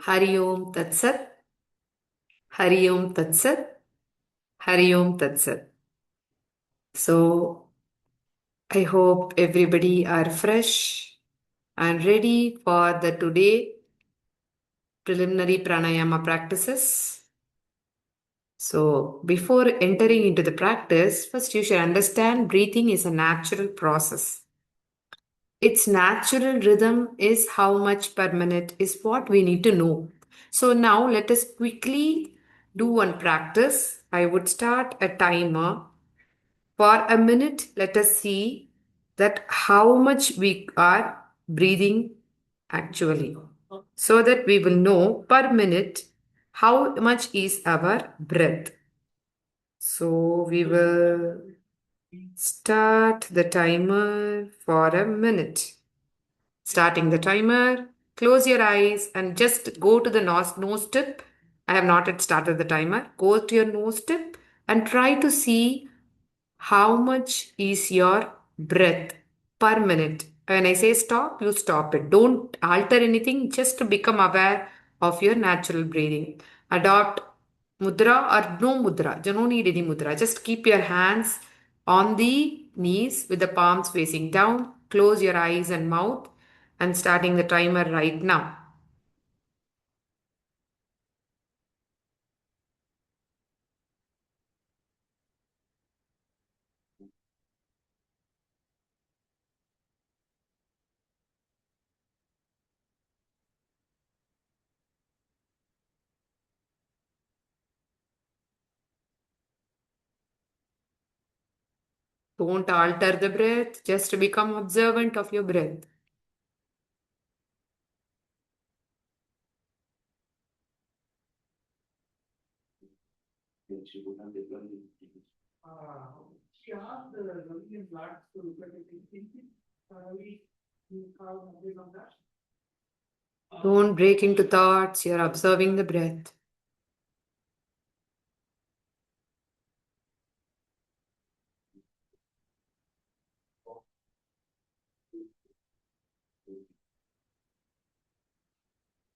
Hari Om Tat Sat, Hari Om Tat Sat, Hari Om Tat Sat. So, I hope everybody are fresh and ready for the today preliminary pranayama practices. So, before entering into the practice, first you should understand breathing is a natural process. Its natural rhythm is how much per minute is what we need to know. So now let us quickly do one practice. I would start a timer for a minute. Let us see that how much we are breathing actually, so that we will know per minute how much is our breath. So we will start the timer for a minute. Starting the timer, close your eyes and just go to the nose tip. I have not yet started the timer. Go to your nose tip and try to see how much is your breath per minute. When I say stop, you stop it. Don't alter anything, just to become aware of your natural breathing. Adopt mudra or no mudra. You don't need any mudra. Just keep your hands on the knees with the palms facing down. Close your eyes and mouth and starting the timer right now. Don't alter the breath, just become observant of your breath. Don't break into thoughts, you're observing the breath.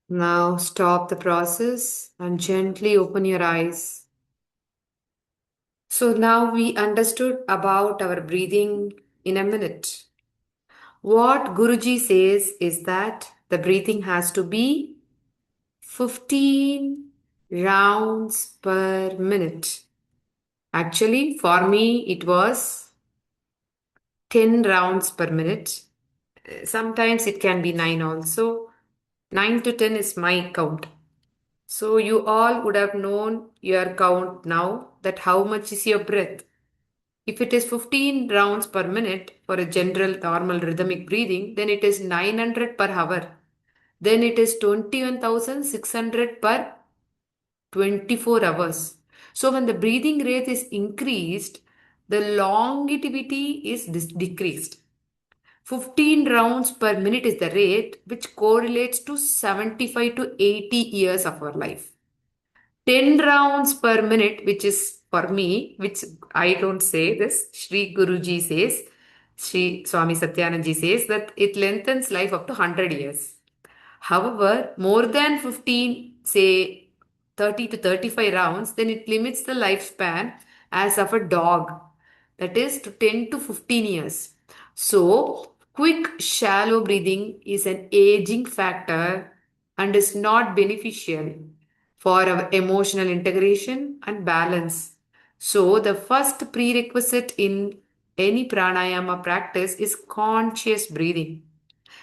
Now stop the process and gently open your eyes. So now we understood about our breathing in a minute. What Guruji says is that the breathing has to be 15 rounds per minute. Actually, for me, it was 10 rounds per minute. Sometimes it can be 9 also. 9 to 10 is my count. So you all would have known your count now, that how much is your breath. If it is 15 rounds per minute for a general normal rhythmic breathing, then it is 900 per hour. Then it is 21,600 per 24 hours. So when the breathing rate is increased, the longevity is decreased. 15 rounds per minute is the rate which correlates to 75 to 80 years of our life. 10 rounds per minute, which is for me, which I don't say this, Sri Guruji says, Sri Swami Satyananji says that it lengthens life up to 100 years. However, more than 15, say 30 to 35 rounds, then it limits the lifespan as of a dog, that is to 10 to 15 years. So, quick, shallow breathing is an aging factor and is not beneficial for our emotional integration and balance. So, the first prerequisite in any pranayama practice is conscious breathing.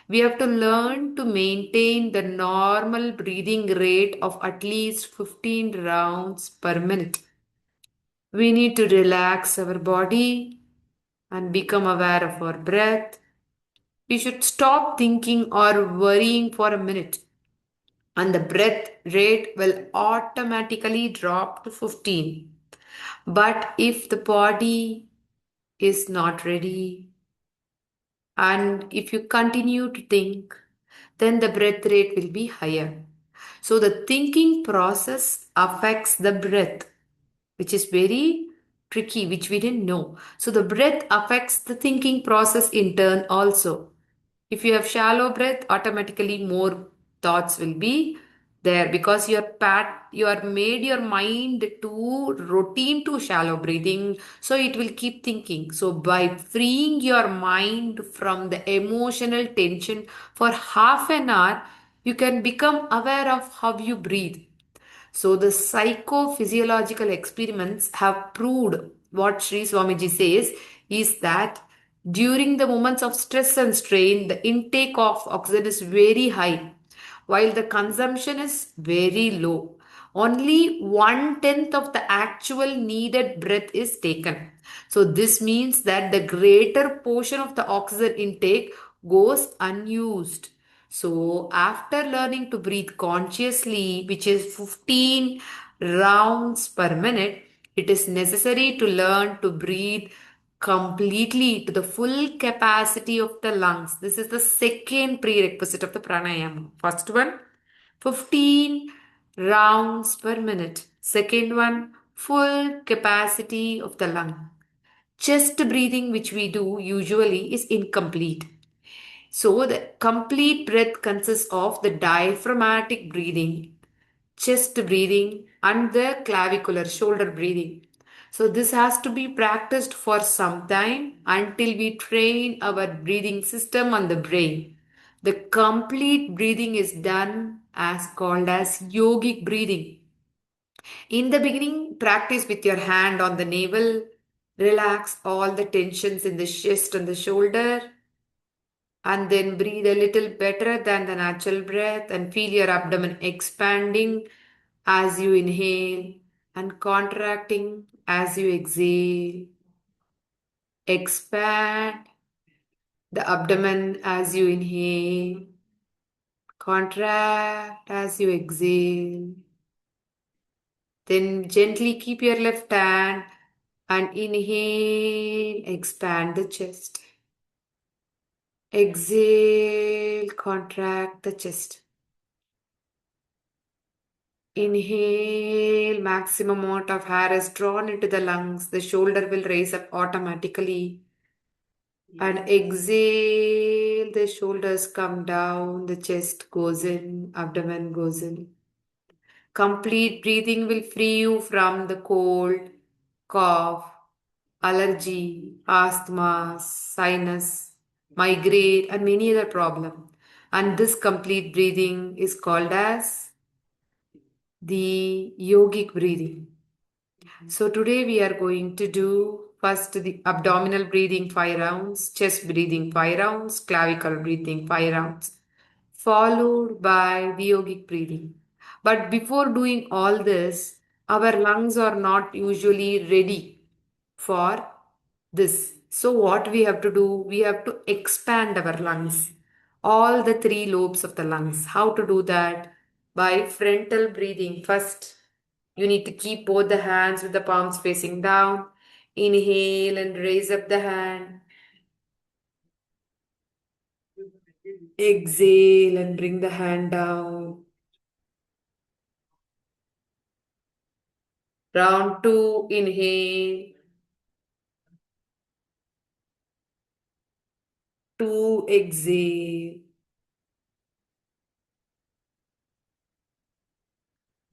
We have to learn to maintain the normal breathing rate of at least 15 rounds per minute. We need to relax our body and become aware of our breath. We should stop thinking or worrying for a minute, and the breath rate will automatically drop to 15. But if the body is not ready, and if you continue to think, then the breath rate will be higher. So the thinking process affects the breath, which is very tricky, which we didn't know. So the breath affects the thinking process in turn also. If you have shallow breath, automatically more thoughts will be there because you are made your mind to routine to shallow breathing, so it will keep thinking. So by freeing your mind from the emotional tension for half an hour, you can become aware of how you breathe. So the psychophysiological experiments have proved what Sri Swamiji says is that during the moments of stress and strain, the intake of oxygen is very high, while the consumption is very low. Only one tenth of the actual needed breath is taken. So this means that the greater portion of the oxygen intake goes unused. So, after learning to breathe consciously, which is 15 rounds per minute, it is necessary to learn to breathe completely to the full capacity of the lungs. This is the second prerequisite of the pranayama. First one, 15 rounds per minute. Second one, full capacity of the lung. Chest breathing, which we do usually, is incomplete. So, the complete breath consists of the diaphragmatic breathing, chest breathing, and the clavicular shoulder breathing. So, this has to be practiced for some time until we train our breathing system and the brain. The complete breathing is done as called as yogic breathing. In the beginning, practice with your hand on the navel. Relax all the tensions in the chest and the shoulder, and then breathe a little better than the natural breath and feel your abdomen expanding as you inhale and contracting as you exhale. Expand the abdomen as you inhale, contract as you exhale. Then gently keep your left hand and inhale, expand the chest. Exhale, contract the chest. Inhale, maximum amount of air is drawn into the lungs. The shoulder will raise up automatically. And exhale, the shoulders come down, the chest goes in, abdomen goes in. Complete breathing will free you from the cold, cough, allergy, asthma, sinus, migraine, and many other problems. And this complete breathing is called as the yogic breathing. So today we are going to do first the abdominal breathing 5 rounds, chest breathing 5 rounds, clavicle breathing 5 rounds, followed by the yogic breathing. But before doing all this, our lungs are not usually ready for this. So what we have to do, we have to expand our lungs, all the three lobes of the lungs. How to do that? By frontal breathing. First, you need to keep both the hands with the palms facing down. Inhale and raise up the hand. Exhale and bring the hand down. Round two, inhale. Two, exhale.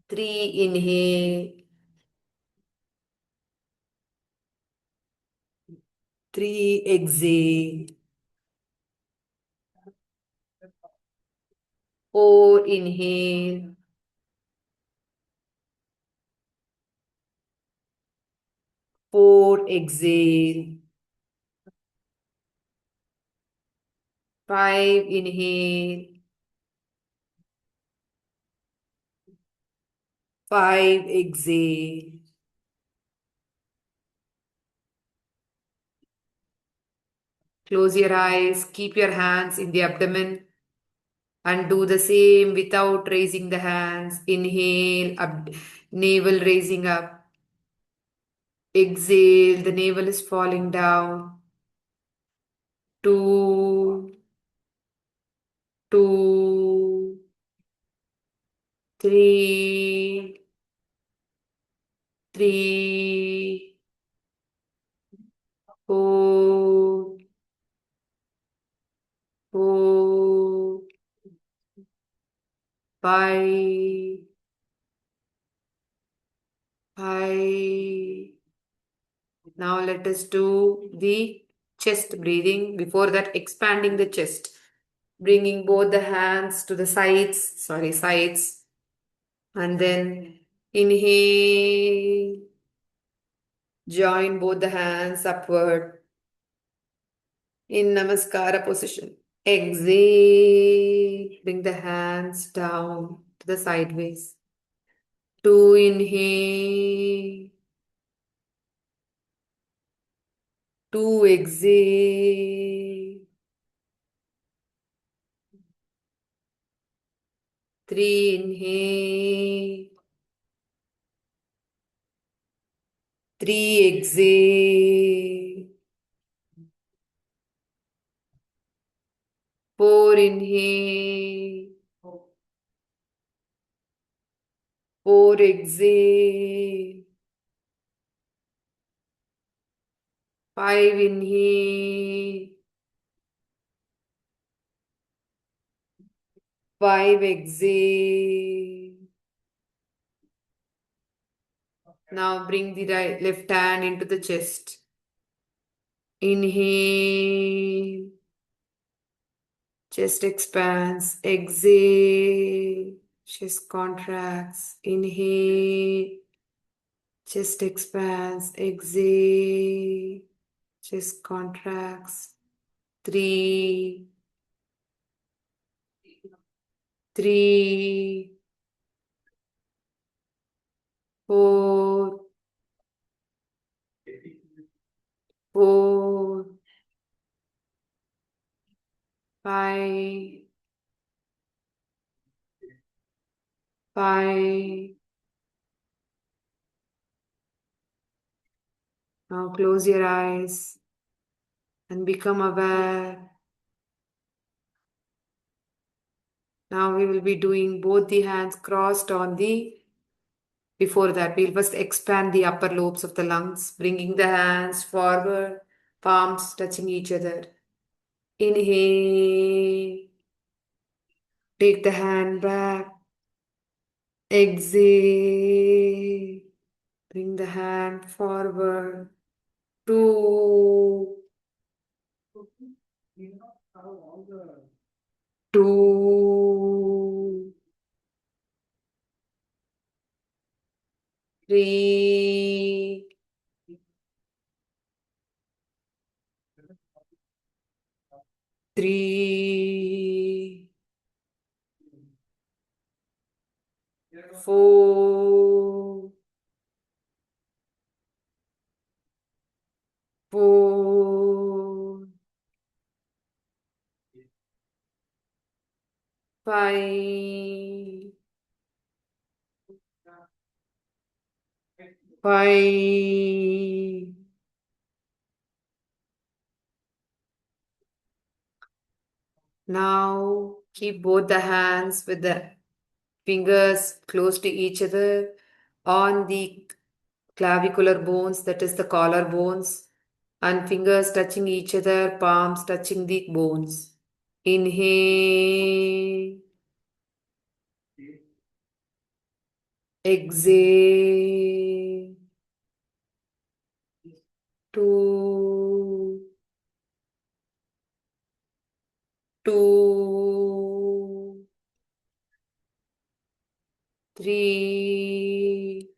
Three, inhale. Three, exhale. Four, inhale. Four, exhale. Five, inhale. Five, exhale. Close your eyes. Keep your hands in the abdomen and do the same without raising the hands. Inhale, navel raising up. Exhale, the navel is falling down. Two, two, three, three, four, four, Bye. Bye. Now let us do the chest breathing. Before that, expanding the chest. Bringing both the hands to the sides. And then inhale. Join both the hands upward in Namaskara position. Exhale. Bring the hands down to the sideways. Two, inhale. Two, exhale. Three, inhale. Three, exhale. Four, inhale. Four, exhale. Five, inhale. Five, exhale. Now bring the left hand into the chest. Inhale. Chest expands. Exhale. Chest contracts. Inhale. Chest expands. Exhale. Chest contracts. Three. Three. Four. Four. Five. Five. Now close your eyes and become aware. Now we will be doing both the hands crossed on the. Before that, we'll first expand the upper lobes of the lungs, bringing the hands forward, palms touching each other. Inhale. Take the hand back. Exhale. Bring the hand forward. Two. Two. Three. Three. Four. Four. Five. Five. Now keep both the hands with the fingers close to each other on the clavicular bones, that is the collar bones, and fingers touching each other, palms touching the bones. Inhale. Exhale. Two. Two. Three.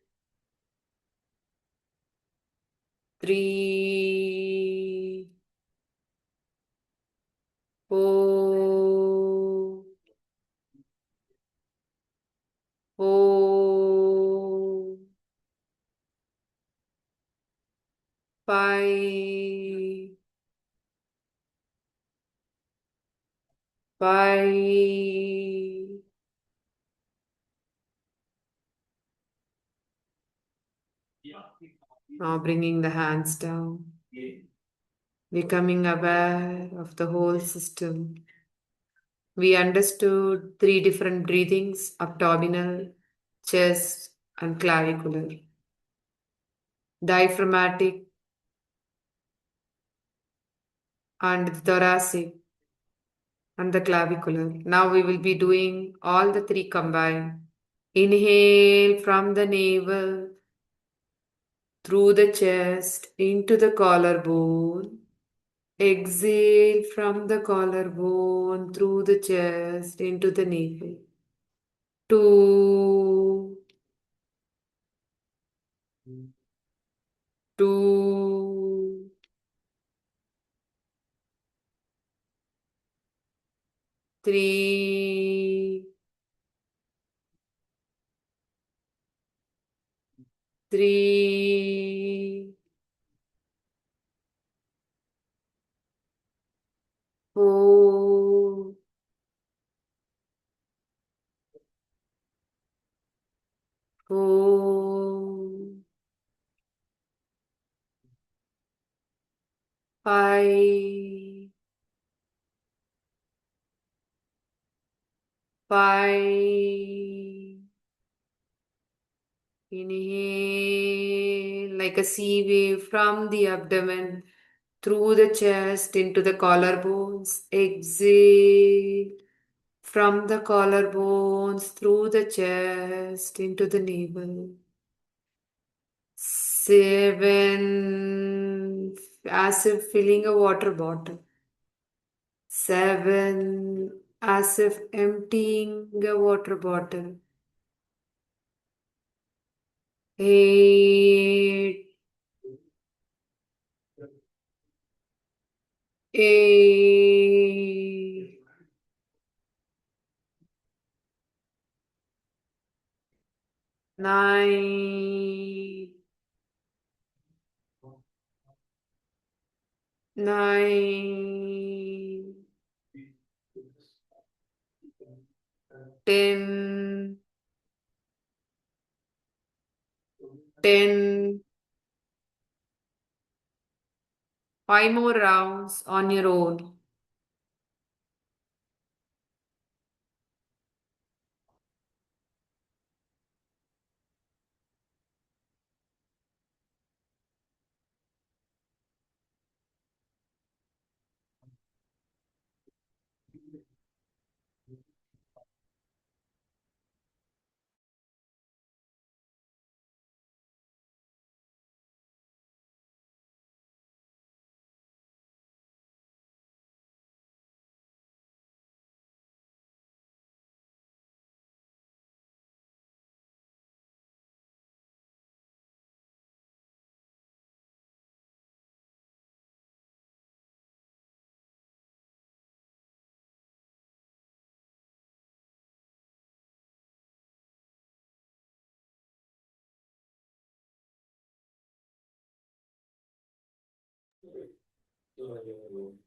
Three. Four. Four. Five. Five. Now bringing the hands down, becoming aware of the whole system. We understood three different breathings: abdominal, chest, and clavicular. Diaphragmatic and thoracic, and the clavicular. Now we will be doing all the three combined. Inhale from the navel through the chest into the collarbone. Exhale from the collarbone through the chest into the navel. Two, two, three, three, four, four, five, five. Inhale like a sea wave from the abdomen through the chest into the collarbones. Exhale from the collarbones through the chest into the navel. Seven, as if filling a water bottle. Seven, as if emptying a water bottle. Eight, eight, nine, nine, 10, 10. Five more rounds on your own.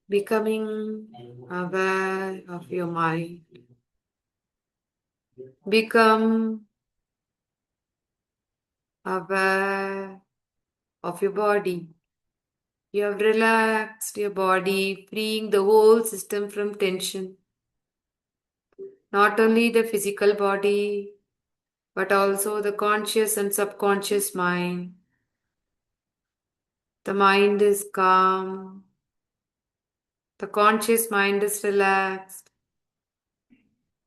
Becoming aware of your mind. Become aware of your body. You have relaxed your body, freeing the whole system from tension. Not only the physical body, but also the conscious and subconscious mind. The mind is calm. The conscious mind is relaxed.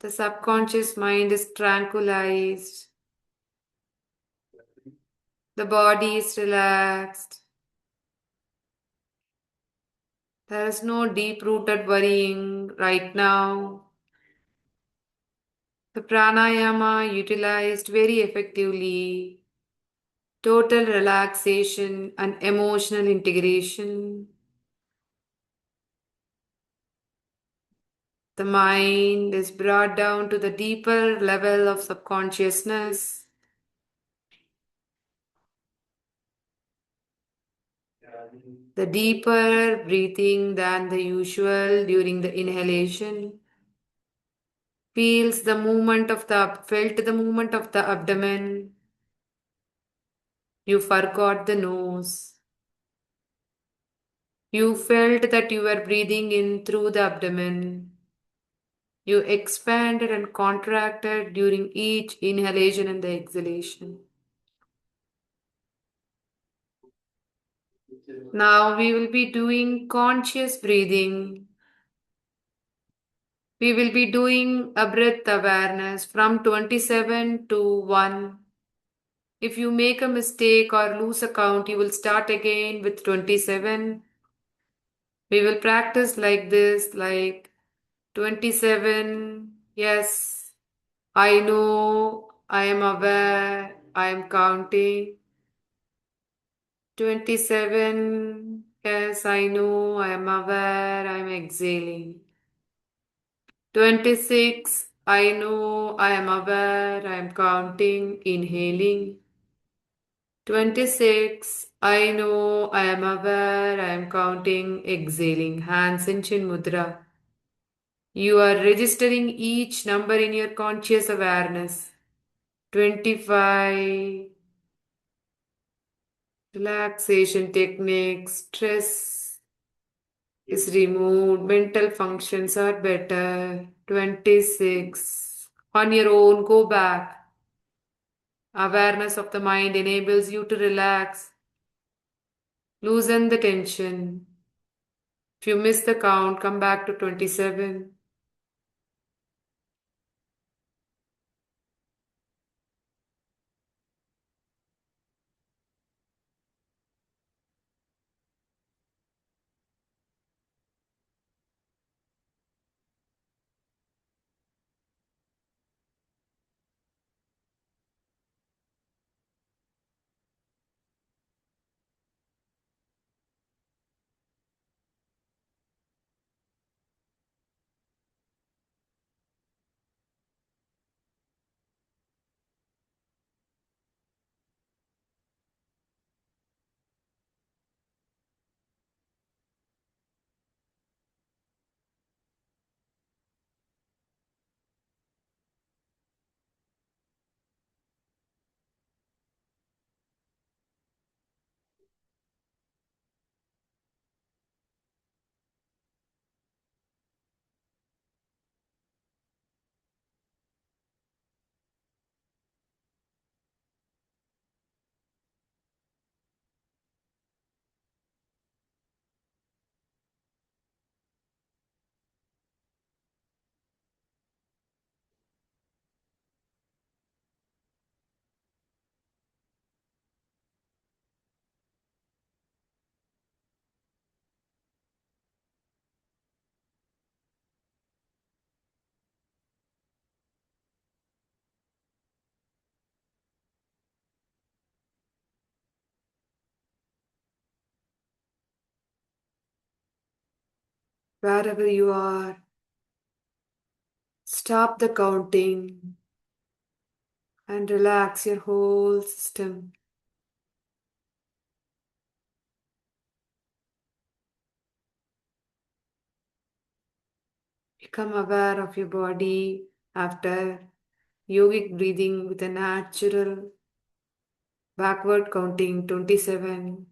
The subconscious mind is tranquilized. The body is relaxed. There is no deep rooted worrying right now. The pranayama utilized very effectively. Total relaxation and emotional integration. The mind is brought down to the deeper level of subconsciousness. The deeper breathing than the usual during the inhalation. Felt the movement of the abdomen. You forgot the nose. You felt that you were breathing in through the abdomen. You expanded and contracted during each inhalation and the exhalation. Now we will be doing conscious breathing. We will be doing a breath awareness from 27 to 1. If you make a mistake or lose a count, you will start again with 27. We will practice like this, like 27. Yes, I know, I am aware, I am counting. 27. Yes, I know, I am aware, I am exhaling. 26. I know, I am aware, I am counting, inhaling. 26. I know, I am aware, I am counting, exhaling. Hands in Chin Mudra. You are registering each number in your conscious awareness. 25. Relaxation techniques, stress is removed, mental functions are better. 26. On your own, go back. Awareness of the mind enables you to relax, loosen the tension. If you miss the count, come back to 27. Wherever you are, stop the counting and relax your whole system. Become aware of your body after yogic breathing with a natural backward counting 27.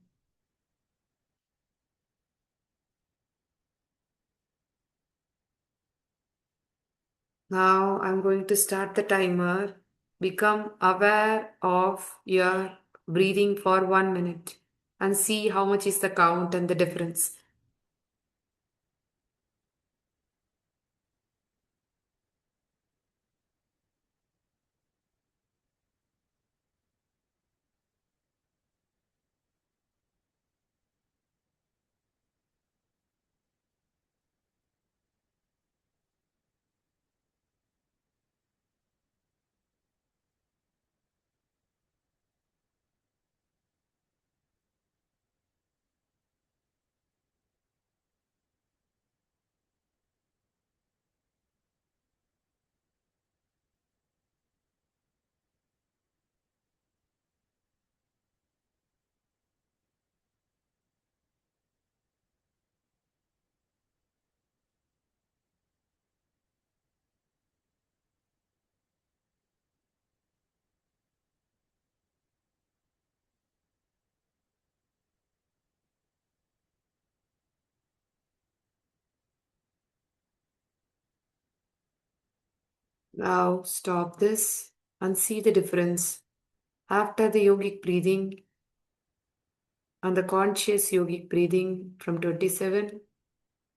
Now I'm going to start the timer. Become aware of your breathing for 1 minute and see how much is the count and the difference. Now stop this and see the difference after the yogic breathing and the conscious yogic breathing from 27.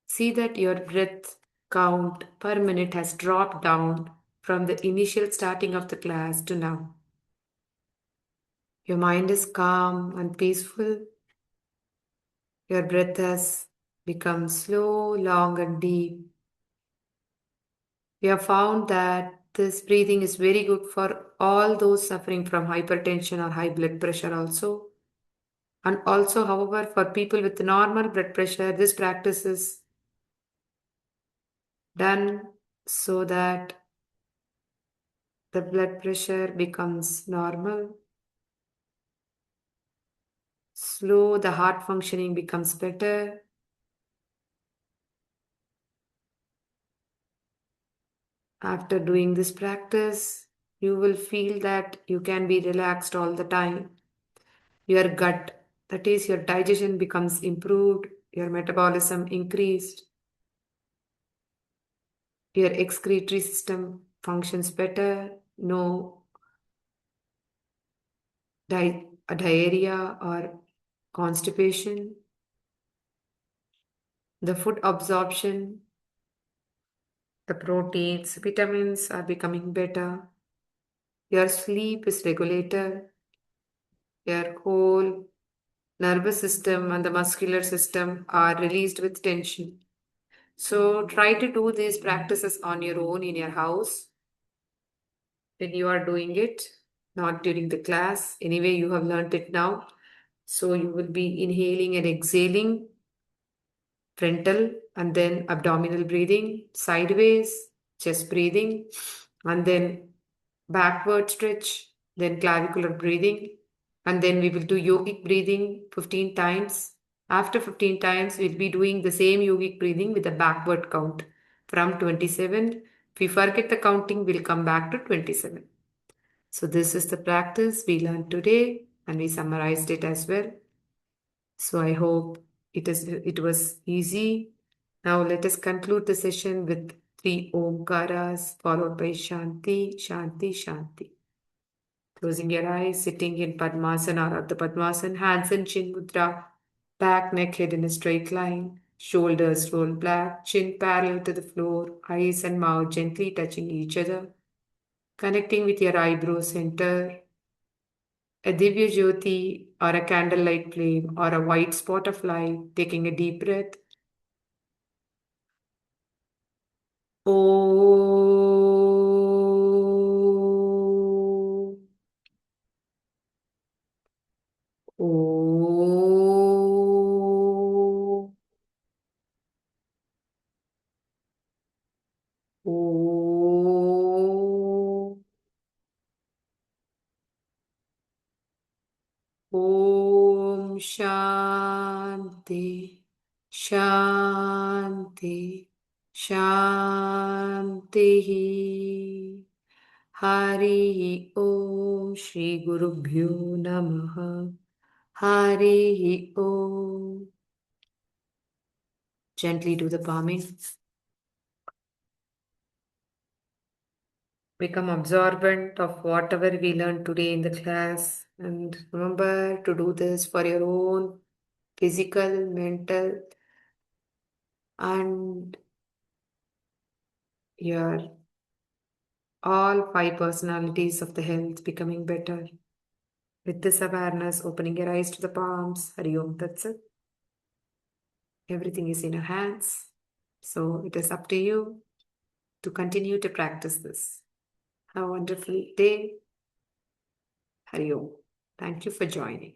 See that your breath count per minute has dropped down from the initial starting of the class to now. Your mind is calm and peaceful. Your breath has become slow, long, and deep. We have found that this breathing is very good for all those suffering from hypertension or high blood pressure also. And also, however, for people with normal blood pressure, this practice is done so that the blood pressure becomes normal. Slow, the heart functioning becomes better. After doing this practice, you will feel that you can be relaxed all the time. Your gut, that is, your digestion becomes improved, your metabolism increased, your excretory system functions better, no diarrhea or constipation. The food absorption, the proteins, vitamins are becoming better. Your sleep is regulated. Your whole nervous system and the muscular system are released with tension. So try to do these practices on your own in your house when you are doing it, not during the class. Anyway, you have learned it now. So you will be inhaling and exhaling frontal and then abdominal breathing, sideways, chest breathing, and then backward stretch, then clavicular breathing, and then we will do yogic breathing 15 times. After 15 times, we'll be doing the same yogic breathing with a backward count from 27. If we forget the counting, we'll come back to 27. So this is the practice we learned today and we summarized it as well. So I hope it was easy. Now let us conclude the session with three Omkaras followed by Shanti, Shanti, Shanti. Closing your eyes, sitting in Padmasana or Ardha Padmasana, hands in Chin Mudra, back, neck, head in a straight line, shoulders roll back, chin parallel to the floor, eyes and mouth gently touching each other, connecting with your eyebrow center, a Divya Jyoti or a candlelight flame or a white spot of light, taking a deep breath. Om. Om. Om. Om Shanti. Shanti. Shanti. Hari Om Shri Gurubhyo Namaha. Hari Om. Gently do the palming. Become absorbent of whatever we learned today in the class. And remember to do this for your own physical, mental, and your all five personalities of the health becoming better. With this awareness, opening your eyes to the palms. Hari Om, that's it. Everything is in your hands. So it is up to you to continue to practice this. Have a wonderful day. Hari Om. Thank you for joining.